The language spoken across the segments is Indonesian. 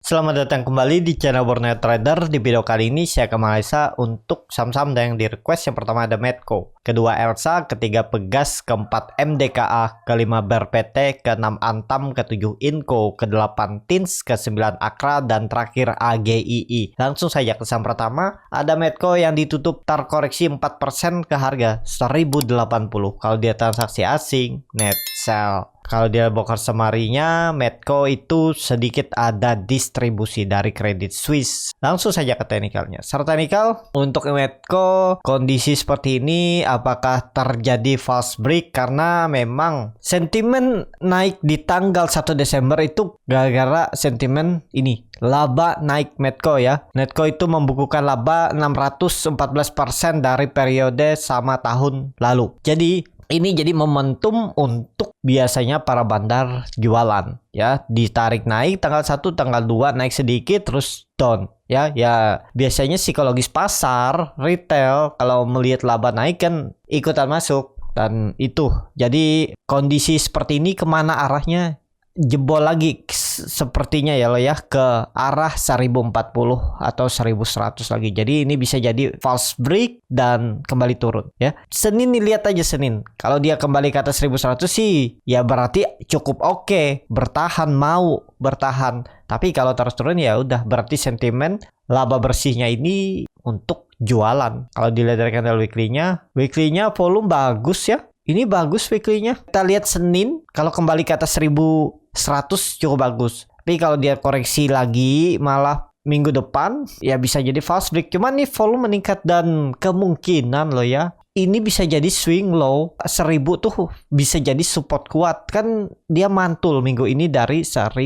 Selamat datang kembali di channel Borneo Trader. Di video kali ini saya akan menganalisa untuk saham-saham yang di request. Yang pertama ada Medco, kedua Elsa, ketiga Pegas, keempat MDKA, kelima BRPT, keenam Antam, ketujuh Inco, kedelapan Tins, kesembilan Akra, dan terakhir AGII. Langsung saja ke saham pertama, ada Medco yang ditutup terkoreksi 4% ke harga 1080. Kalau dia transaksi asing, net sell. Kalau dia bongkar semarinya, Medco itu sedikit ada distribusi dari Credit Suisse. Langsung saja ke teknikalnya. Secara teknikal, untuk Medco, kondisi seperti ini apakah terjadi false break? Karena memang sentimen naik di tanggal 1 Desember itu gara-gara sentimen ini. Laba naik Medco ya. Medco itu membukukan laba 614% dari periode sama tahun lalu. Jadi ini jadi momentum untuk biasanya para bandar jualan ya, ditarik naik tanggal 1, tanggal 2 naik sedikit terus down ya. Biasanya psikologis pasar retail kalau melihat laba naik kan ikutan masuk, dan itu jadi kondisi seperti ini kemana arahnya? Jebol lagi sepertinya ya lo ya, ke arah 1040 atau 1100 lagi. Jadi ini bisa jadi false break dan kembali turun ya. Senin nih, lihat aja Senin. Kalau dia kembali ke atas 1100 sih ya berarti cukup oke, bertahan, mau bertahan. Tapi kalau terus turun ya udah berarti sentimen laba bersihnya ini untuk jualan. Kalau dilihat dari candle weekly-nya volume bagus ya. Ini bagus weekly-nya. Kita lihat Senin, kalau kembali ke atas 1100 cukup bagus. Tapi kalau dia koreksi lagi malah minggu depan ya bisa jadi false break. Cuman nih volume meningkat dan kemungkinan loh ya, ini bisa jadi swing low. 1000 tuh bisa jadi support kuat. Kan dia mantul minggu ini dari 1000.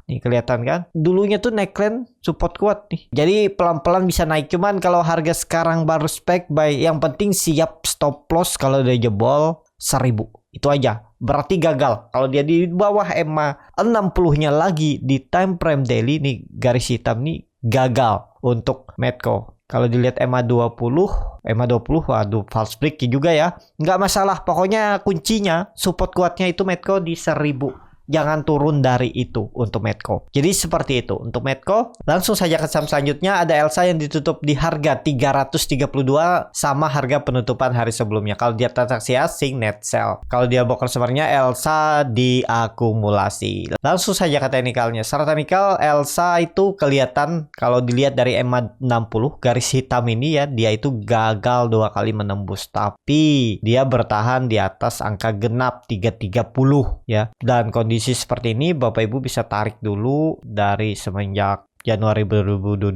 Nih kelihatan kan? Dulunya tuh neckline support kuat nih. Jadi pelan-pelan bisa naik. Cuman kalau harga sekarang baru spek buy, yang penting siap stop loss kalau udah jebol 1000. Itu aja. Berarti gagal. Kalau dia di bawah EMA 60-nya lagi di time frame daily nih, garis hitam nih, gagal untuk Medco. Kalau dilihat EMA 20, waduh false break juga ya. Nggak masalah. Pokoknya kuncinya support kuatnya itu Medco di 1000. Jangan turun dari itu untuk Medco. Jadi seperti itu untuk Medco. Langsung saja ke saham selanjutnya, ada Elsa yang ditutup di harga 332 sama harga penutupan hari sebelumnya. Kalau dia transaksi asing, net sell. Kalau dia bongkar sebenarnya Elsa diakumulasi. Langsung saja ke teknikalnya. Secara teknikal Elsa itu kelihatan kalau dilihat dari EMA 60 garis hitam ini ya, dia itu gagal 2 kali menembus, tapi dia bertahan di atas angka genap 330 ya. Dan kondisi seperti ini Bapak Ibu bisa tarik dulu dari semenjak Januari 2022,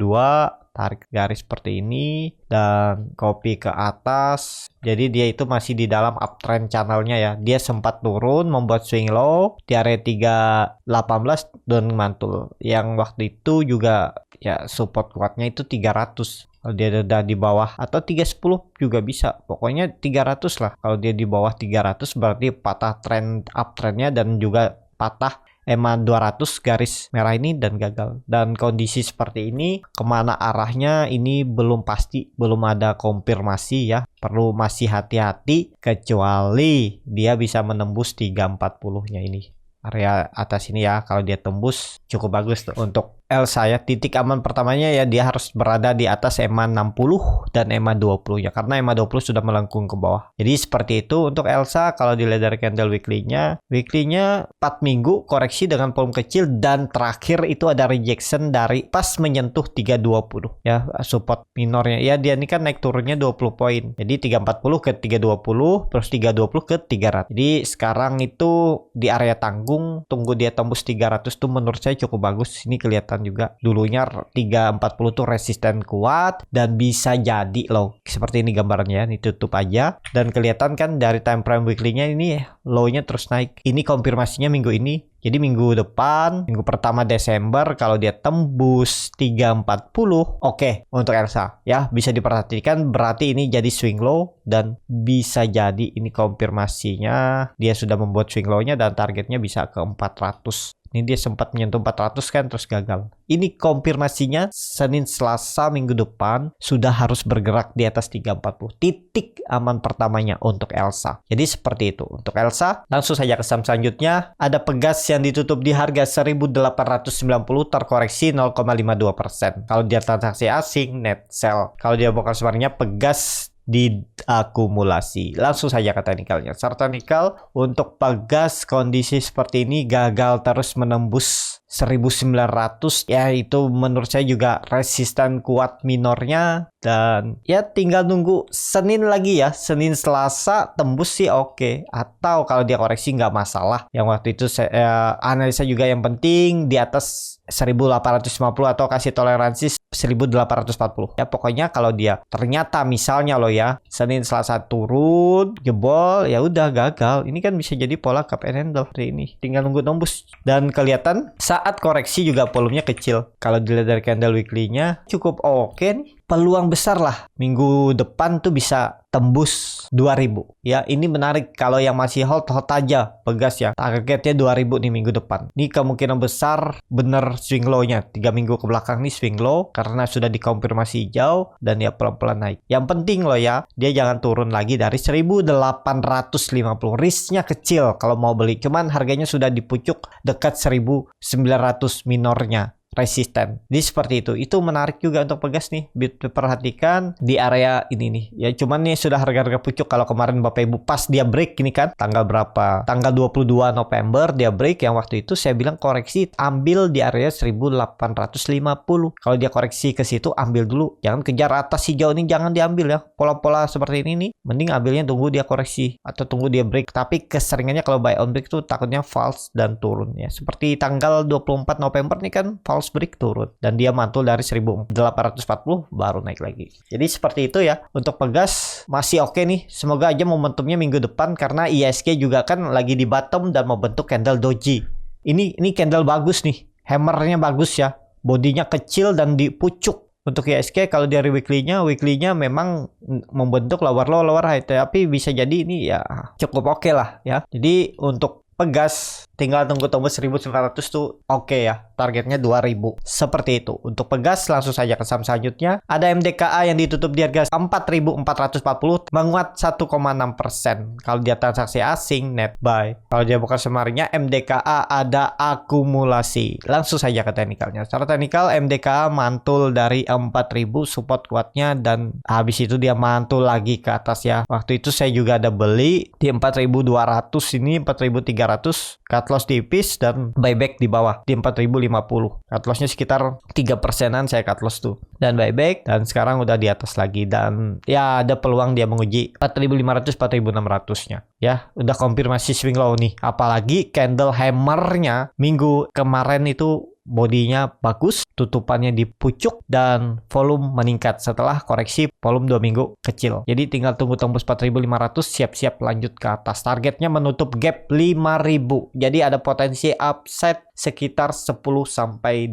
tarik garis seperti ini dan copy ke atas. Jadi dia itu masih di dalam uptrend channelnya ya. Dia sempat turun membuat swing low di area 318 dan mantul. Yang waktu itu juga ya support kuatnya itu 300. Kalau dia udah di bawah atau 310 juga bisa. Pokoknya 300 lah. Kalau dia di bawah 300 berarti patah trend uptrendnya dan juga patah EMA 200 garis merah ini dan gagal. Dan kondisi seperti ini kemana arahnya ini belum pasti, belum ada konfirmasi ya. Perlu masih hati-hati kecuali dia bisa menembus 340-nya ini. Area atas ini ya, kalau dia tembus cukup bagus tuh untuk Elsa ya. Titik aman pertamanya ya dia harus berada di atas EMA 60 dan EMA 20 ya, karena EMA 20 sudah melengkung ke bawah. Jadi seperti itu untuk Elsa. Kalau dilihat dari candle weekly-nya 4 minggu koreksi dengan volume kecil, dan terakhir itu ada rejection dari pas menyentuh 320 ya, support minornya ya. Dia ini kan naik turunnya 20 poin. Jadi 340 ke 320 terus 320 ke 300. Jadi sekarang itu di area tanggung, tunggu dia tembus 300 tuh menurut saya cukup bagus. Ini kelihatan juga dulunya 340 tuh resisten kuat dan bisa jadi low. Seperti ini gambarnya, ini tutup aja dan kelihatan kan dari time frame weekly-nya ini low-nya terus naik. Ini konfirmasinya minggu ini. Jadi minggu depan, minggu pertama Desember, kalau dia tembus 340, oke untuk Elsa ya, bisa diperhatikan. Berarti ini jadi swing low dan bisa jadi ini konfirmasinya dia sudah membuat swing low-nya dan targetnya bisa ke 400. Ini dia sempat menyentuh 400 kan terus gagal. Ini konfirmasinya Senin, Selasa, minggu depan sudah harus bergerak di atas 340. Titik aman pertamanya untuk Elsa. Jadi seperti itu. Untuk Elsa, langsung saja ke saham selanjutnya. Ada Pegas yang ditutup di harga 1.890 terkoreksi 0,52%. Kalau dia transaksi asing, net sell. Kalau dia bongkar sebenarnya Pegas diakumulasi. Langsung saja ke teknikalnya. Chart teknikal untuk Pegas kondisi seperti ini gagal terus menembus 1900, ya itu menurut saya juga resisten kuat minornya, dan ya tinggal nunggu Senin lagi ya. Senin Selasa tembus sih oke, atau kalau dia koreksi nggak masalah. Yang waktu itu saya analisa juga yang penting di atas 1850 atau kasih toleransi 1840. Ya pokoknya kalau dia ternyata misalnya loh ya Senin Selasa turun jebol, ya udah gagal. Ini kan bisa jadi pola cup and handle hari ini. Tinggal nunggu tembus, dan kelihatan saat koreksi juga volumenya kecil. Kalau dilihat dari candle weekly-nya cukup oke nih. Peluang besar lah minggu depan tuh bisa tembus 2000. Ya ini menarik kalau yang masih hold aja Pegas ya. Targetnya 2000 nih minggu depan. Ini kemungkinan besar bener swing low-nya. 3 minggu ke belakang nih swing low karena sudah dikonfirmasi hijau dan ya pelan-pelan naik. Yang penting loh ya, dia jangan turun lagi dari 1850. Risknya kecil kalau mau beli. Cuman harganya sudah di pucuk dekat 1900 minornya. Resisten. Jadi seperti itu. Itu menarik juga untuk Pegas nih. Perhatikan di area ini nih. Ya cuman nih sudah harga-harga pucuk. Kalau kemarin Bapak Ibu pas dia break ini kan. Tanggal berapa? Tanggal 22 November dia break. Yang waktu itu saya bilang koreksi ambil di area 1850. Kalau dia koreksi ke situ ambil dulu. Jangan kejar atas hijau ini, jangan diambil ya. Pola-pola seperti ini nih. Mending ambilnya tunggu dia koreksi atau tunggu dia break. Tapi keseringannya kalau buy on break tuh takutnya false dan turun ya. Seperti tanggal 24 November nih kan false break turun dan dia mantul dari 1840 baru naik lagi. Jadi seperti itu ya untuk Pegas. Masih oke nih, semoga aja momentumnya minggu depan karena ISG juga kan lagi di bottom dan mau bentuk candle doji. Ini candle bagus nih, hammernya bagus ya, bodinya kecil dan di pucuk. Untuk ISG kalau dari weekly-nya memang membentuk lower low lower high, tapi bisa jadi ini ya cukup oke lah ya. Jadi untuk Pegas tinggal tunggu tembus 1900 tuh oke ya. Targetnya 2000. Seperti itu. Untuk Pegas langsung saja ke saham selanjutnya. Ada MDKA yang ditutup di harga 4440 menguat 1,6%. Kalau dia transaksi asing net buy. Kalau dia bukan sebenarnya MDKA ada akumulasi. Langsung saja ke teknikalnya. Secara teknikal MDKA mantul dari 4000 support kuatnya dan habis itu dia mantul lagi ke atas ya. Waktu itu saya juga ada beli di 4200 ini 4300 cut loss tipis dan buyback di bawah di 4050. Cut lossnya sekitar 3%-an saya cut loss tuh dan buyback, dan sekarang udah di atas lagi dan ya ada peluang dia menguji 4500 4600 nya ya. Udah konfirmasi swing low nih, apalagi candle hammernya minggu kemarin itu bodinya bagus, tutupannya di pucuk dan volume meningkat setelah koreksi volume 2 minggu kecil. Jadi tinggal tunggu tembus 4500, siap-siap lanjut ke atas. Targetnya menutup gap 5000. Jadi ada potensi upside sekitar 10-12%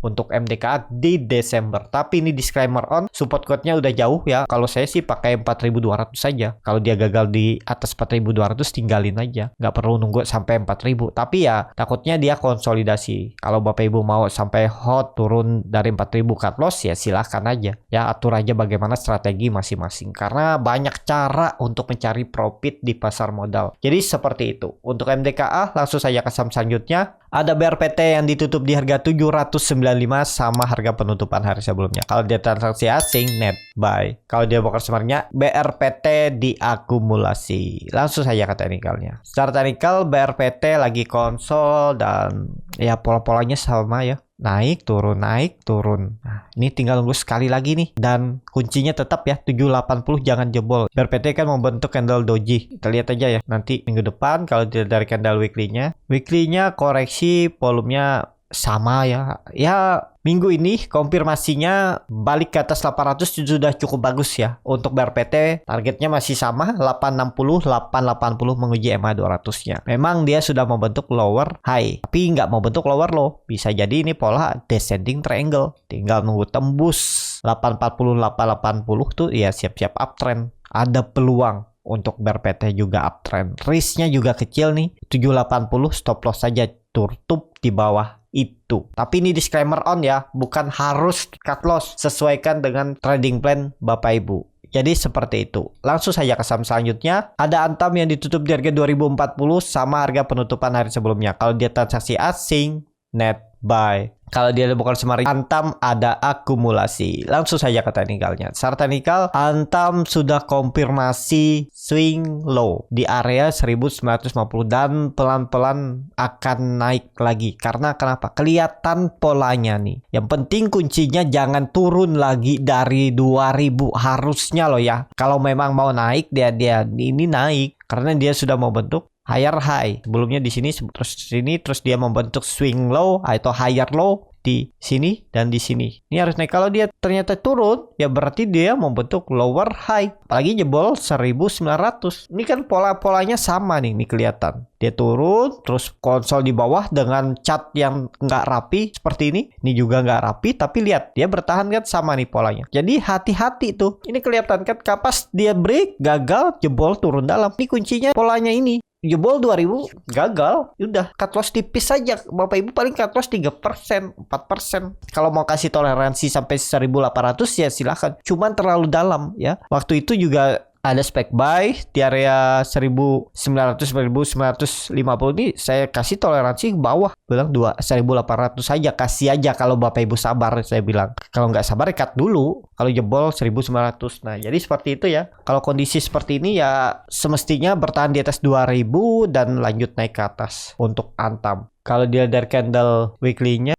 untuk MDKA di Desember. Tapi ini disclaimer on, support quote-nya udah jauh ya. Kalau saya sih pakai 4200 saja. Kalau dia gagal di atas 4200 tinggalin aja. Nggak perlu nunggu sampai 4000. Tapi ya takutnya dia konsolidasi. Kalau Bapak Ibu mau sampai hot turun dari 4000 cut loss ya silahkan aja. Ya atur aja bagaimana strategi masing-masing. Karena banyak cara untuk mencari profit di pasar modal. Jadi seperti itu. Untuk MDKA langsung saja ke saham selanjutnya. Ada BRPT yang ditutup di harga 795 sama harga penutupan hari sebelumnya. Kalau dia transaksi asing net buy. Kalau dia broker sebenarnya BRPT diakumulasi. Langsung saja ke teknikalnya. Secara teknikal BRPT lagi konsol dan ya pola-polanya sama ya. Naik, turun, naik, turun. Nah, ini tinggal tunggu sekali lagi nih. Dan kuncinya tetap ya, 780 jangan jebol. BRPT kan membentuk candle doji. Kita lihat aja ya, nanti minggu depan kalau dari candle weekly-nya. Weekly-nya koreksi volumenya sama ya. Ya, minggu ini konfirmasinya balik ke atas 800 sudah cukup bagus ya. Untuk BRPT targetnya masih sama 860, 880 menguji MA 200-nya. Memang dia sudah membentuk lower high, tapi nggak membentuk lower low. Bisa jadi ini pola descending triangle. Tinggal nunggu tembus 840, 880 tuh ya siap-siap uptrend. Ada peluang Untuk bear PT juga uptrend. Risknya juga kecil nih. 780 stop loss saja tutup di bawah itu. Tapi ini disclaimer on ya, bukan harus cut loss. Sesuaikan dengan trading plan Bapak Ibu. Jadi seperti itu. Langsung saja ke saham selanjutnya. Ada Antam yang ditutup di harga 2040 sama harga penutupan hari sebelumnya. Kalau dia transaksi asing, net buy. Kalau dia bukan Semari, Antam ada akumulasi. Langsung saja ke teknikalnya. Secara teknikal, Antam sudah konfirmasi swing low di area 1950 dan pelan-pelan akan naik lagi. Karena kenapa? Kelihatan polanya nih. Yang penting kuncinya jangan turun lagi dari 2000 harusnya loh ya. Kalau memang mau naik dia ini naik karena dia sudah mau bentuk higher high. Sebelumnya di sini terus dia membentuk swing low atau higher low di sini dan di sini. Ini harus naik. Kalau dia ternyata turun, ya berarti dia membentuk lower high. Apalagi jebol 1900. Ini kan pola-polanya sama nih kelihatan. Dia turun, terus konsol di bawah dengan chart yang nggak rapi seperti ini. Ini juga nggak rapi, tapi lihat dia bertahan kan sama nih polanya. Jadi hati-hati tuh. Ini kelihatan kan kapas dia break, gagal, jebol turun dalam. Ini kuncinya polanya ini. Jebol 2000 gagal, udah cut loss tipis saja Bapak Ibu, paling cut loss 3%, 4%. Kalau mau kasih toleransi sampai 1800 ya silahkan, cuman terlalu dalam ya. Waktu itu juga ada spek buy di area 1900-1950 ini, saya kasih toleransi ke bawah, bilang 1800 saja, kasih aja kalau Bapak Ibu sabar, saya bilang. Kalau nggak sabar cut dulu kalau jebol 1900. Nah jadi seperti itu ya. Kalau kondisi seperti ini ya semestinya bertahan di atas 2000 dan lanjut naik ke atas untuk Antam. Kalau dilihat dari candle weekly-nya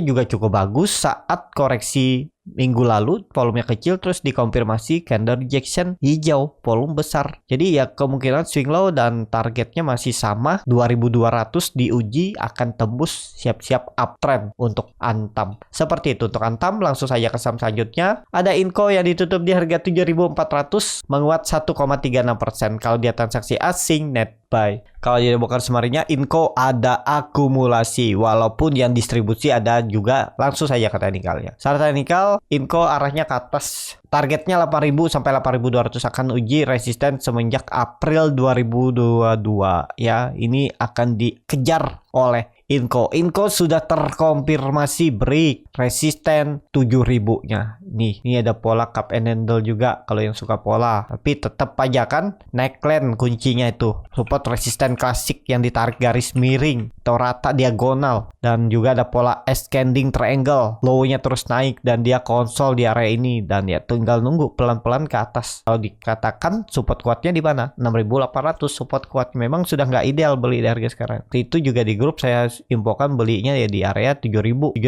juga cukup bagus saat koreksi minggu lalu, volumenya kecil terus dikonfirmasi candle rejection hijau, volume besar. Jadi ya kemungkinan swing low dan targetnya masih sama, 2200 diuji akan tembus, siap-siap uptrend untuk Antam. Seperti itu untuk Antam. Langsung saja ke saham selanjutnya. Ada Inco yang ditutup di harga 7400, menguat 1,36%. Kalau dia transaksi asing, net buy. Kalau dia bukan Semarinya, Inco ada akumulasi, walaupun yang distribusi ada juga. Langsung saja ke teknikalnya. Secara teknikal, Inco arahnya ke atas. Targetnya 8000 sampai 8200, akan uji resisten semenjak April 2022 ya. Ini akan dikejar oleh Inco sudah terkonfirmasi break resisten 7000-nya. Ini ada pola cup and handle juga kalau yang suka pola. Tapi tetap aja kan neckline kuncinya itu. Support resisten klasik yang ditarik garis miring atau rata diagonal, dan juga ada pola ascending triangle. Low-nya terus naik dan dia konsol di area ini, dan ya tinggal nunggu pelan-pelan ke atas. Kalau dikatakan support kuatnya di mana? 6800 support kuat. Memang sudah nggak ideal beli di harga sekarang. Itu juga di grup saya infokan belinya ya di area 7100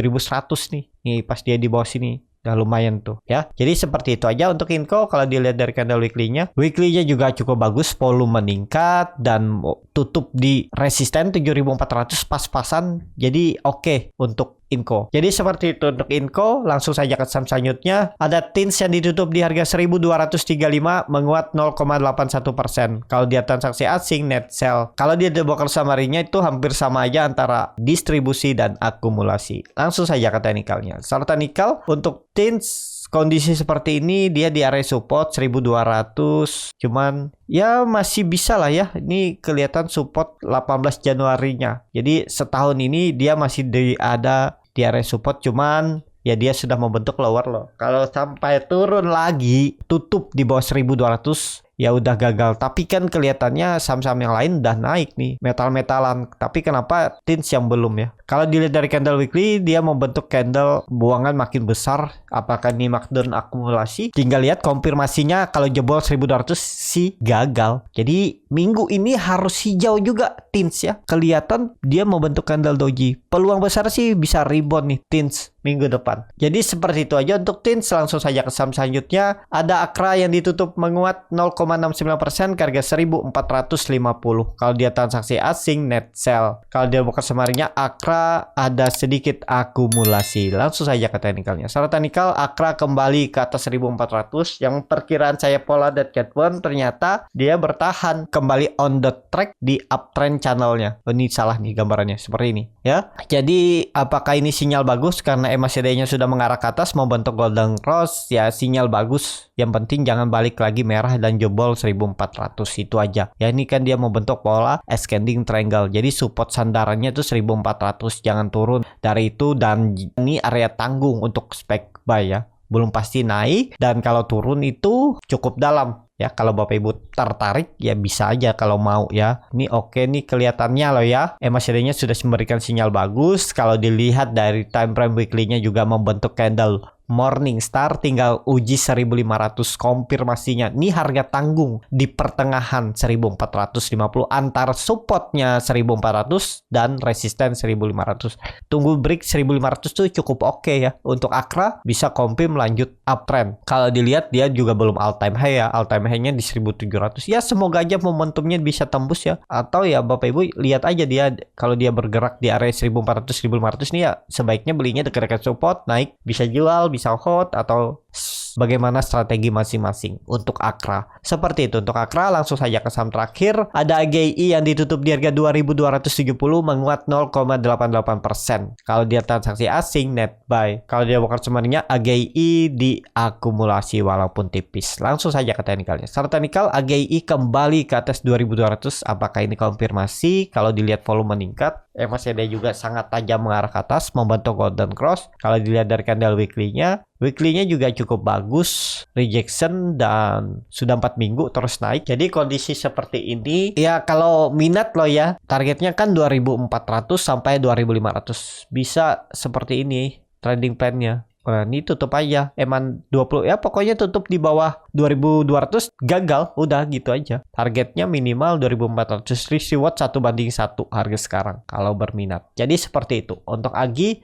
nih. Nih pas dia di bawah sini udah lumayan tuh ya. Jadi seperti itu aja untuk Inco. Kalau dilihat dari candle weekly-nya juga cukup bagus, volume meningkat dan tutup di resisten 7400 pas-pasan. Jadi oke untuk Inco. Jadi seperti itu untuk Inco. Langsung saja ke saham selanjutnya. Ada Tins yang ditutup di harga 1235, menguat 0,81%. Kalau dia transaksi asing, net sell. Kalau dia broker Samarinya itu hampir sama aja antara distribusi dan akumulasi. Langsung saja ke teknikalnya. Secara teknikal untuk Tins kondisi seperti ini dia di area support 1200, cuman ya masih bisa lah ya. Ini kelihatan support 18 Januarinya. Jadi setahun ini dia masih ada di area support, cuman ya dia sudah membentuk lower low. Kalau sampai turun lagi tutup di bawah 1200 ya udah gagal. Tapi kan kelihatannya saham-saham yang lain udah naik nih, metal-metalan. Tapi kenapa Tins yang belum ya? Kalau dilihat dari candle weekly, dia membentuk candle buangan makin besar. Apakah ini markdown akumulasi? Tinggal lihat konfirmasinya. Kalau jebol 1200 sih gagal. Jadi minggu ini harus hijau juga Tins ya. Kelihatan dia membentuk candle doji. Peluang besar sih bisa rebound nih Tins minggu depan. Jadi seperti itu aja untuk Tins. Langsung saja ke saham selanjutnya. Ada Akra yang ditutup menguat 0,69% ke harga 1450. Kalau dia transaksi asing, net sell. Kalau dia bukan Semarinya, Akra ada sedikit akumulasi. Langsung saja ke teknikalnya. Secara teknikal, Akra kembali ke atas 1400. Yang perkiraan saya pola dan cat ternyata dia bertahan kembali on the track di uptrend channelnya. Oh, ini salah nih gambarannya seperti ini ya. Jadi apakah ini sinyal bagus karena MACD-nya sudah mengarah ke atas membentuk golden cross? Ya sinyal bagus. Yang penting jangan balik lagi merah dan jebol 1400, itu aja. Ya ini kan dia membentuk pola ascending triangle. Jadi support sandarannya itu 1400, jangan turun dari itu, dan ini area tanggung untuk spek buy ya. Belum pasti naik, dan kalau turun itu cukup dalam. Ya, kalau Bapak Ibu tertarik ya bisa aja kalau mau ya. Ini oke nih kelihatannya loh ya. MACD-nya sudah memberikan sinyal bagus. Kalau dilihat dari time frame weekly-nya juga membentuk candle morning star, tinggal uji 1500 konfirmasinya. Ini harga tanggung di pertengahan 1450 antara supportnya 1400 dan resisten 1500. Tunggu break 1500 tuh cukup oke ya. Untuk Akra bisa confirm lanjut uptrend. Kalau dilihat dia juga belum all time high ya. All time high-nya di 1700. Ya semoga aja momentumnya bisa tembus ya. Atau ya Bapak Ibu lihat aja dia kalau dia bergerak di area 1400 1500 nih ya sebaiknya belinya dekat-dekat support, naik bisa jual, bisa hold, atau bagaimana strategi masing-masing untuk Akra. Seperti itu untuk Akra. Langsung saja ke saham terakhir. Ada AGI yang ditutup di harga 2270 menguat 0,88%. Kalau dia transaksi asing net buy. Kalau dia bukan sebenarnya AGI diakumulasi walaupun tipis. Langsung saja ke teknikalnya. Secara teknikal AGI kembali ke atas 2200. Apakah ini konfirmasi? Kalau dilihat volume meningkat, MACD juga sangat tajam mengarah ke atas membentuk golden cross. Kalau dilihat dari candle weekly-nya juga cukup bagus, rejection, dan sudah 4 minggu terus naik. Jadi kondisi seperti ini ya kalau minat loh ya, targetnya kan 2400 sampai 2500. Bisa seperti ini trading plan-nya. Nah, ini tutup aja eman 20 ya, pokoknya tutup di bawah 2200 gagal, udah gitu aja. Targetnya minimal 2400, risk reward 1:1 harga sekarang kalau berminat. Jadi seperti itu untuk Agi.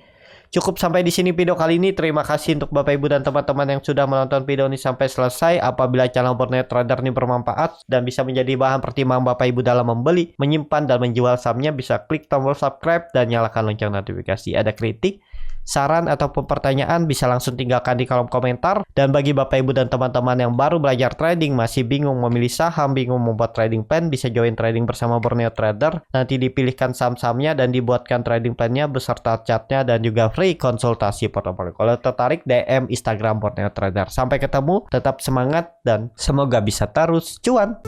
Cukup sampai di sini video kali ini. Terima kasih untuk Bapak Ibu dan teman-teman yang sudah menonton video ini sampai selesai. Apabila channel Borneo Trader ini bermanfaat dan bisa menjadi bahan pertimbangan Bapak Ibu dalam membeli, menyimpan, dan menjual sahamnya, bisa klik tombol subscribe dan nyalakan lonceng notifikasi. Ada kritik, saran, ataupun pertanyaan bisa langsung tinggalkan di kolom komentar. Dan bagi Bapak Ibu dan teman-teman yang baru belajar trading, masih bingung memilih saham, bingung membuat trading plan, bisa join trading bersama Borneo Trader. Nanti dipilihkan saham-sahamnya dan dibuatkan trading plannya beserta chartnya dan juga free konsultasi portofolio. Kalau tertarik DM Instagram Borneo Trader. Sampai ketemu, tetap semangat dan semoga bisa terus cuan.